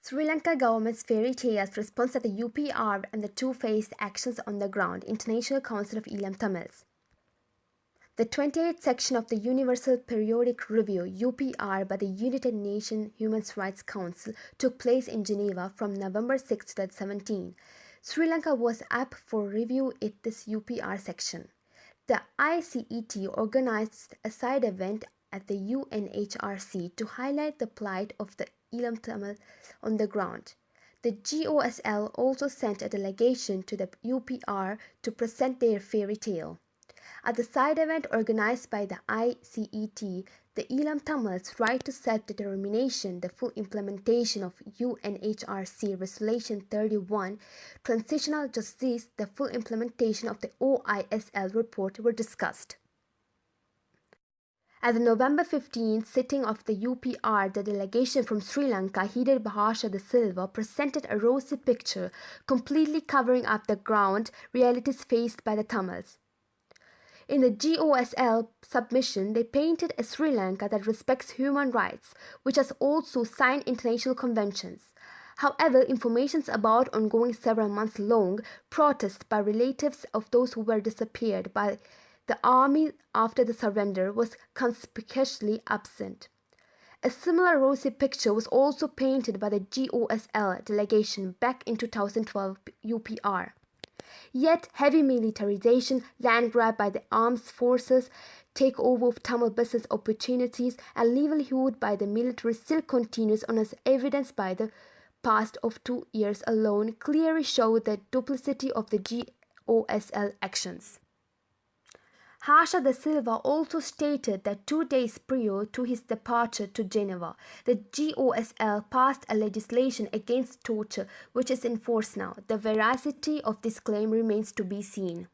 Sri Lanka government's fairy tales response to the UPR and the two-phased actions on the ground, International Council of Elam Tamils. The 28th section of the Universal Periodic Review (UPR) by the United Nations Human Rights Council took place in Geneva from November 6, 2017. Sri Lanka was apt for review at this UPR section. The ICET organized a side event at the UNHRC to highlight the plight of the Elam Tamil on the ground. The GOSL also sent a delegation to the UPR to present their fairy tale. At the side event organized by the ICET, the Elam Tamils' right to self-determination, the full implementation of UNHRC Resolution 31, transitional justice, the full implementation of the OISL report were discussed. At the November 15th sitting of the UPR, the delegation from Sri Lanka, headed by Harsha De Silva, presented a rosy picture completely covering up the ground realities faced by the Tamils. In the GOSL submission, they painted a Sri Lanka that respects human rights, which has also signed international conventions. However, information about ongoing several months long protests by relatives of those who were disappeared by the army after the surrender was conspicuously absent. A similar rosy picture was also painted by the GOSL delegation back in 2012 UPR. Yet heavy militarization, land grab by the armed forces, takeover of Tamil business opportunities, and livelihood by the military still continues on, as evidenced by the past of 2 years alone clearly show the duplicity of the GOSL actions. Harsha De Silva also stated that 2 days prior to his departure to Geneva, the GOSL passed a legislation against torture which is in force now. The veracity of this claim remains to be seen.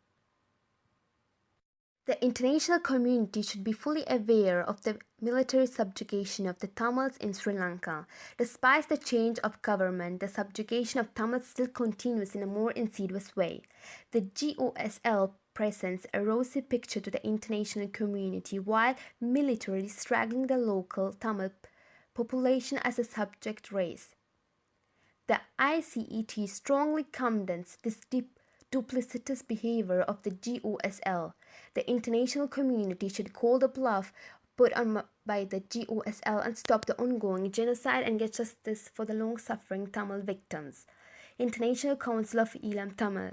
The international community should be fully aware of the military subjugation of the Tamils in Sri Lanka. Despite the change of government, the subjugation of Tamils still continues in a more insidious way. The GOSL presents a rosy picture to the international community while militarily straggling the local Tamil population as a subject race. The ICET strongly condemns this duplicitous behavior of the GOSL. The international community should call the bluff put on by the GOSL and stop the ongoing genocide and get justice for the long-suffering Tamil victims. International Council of Elam Tamil.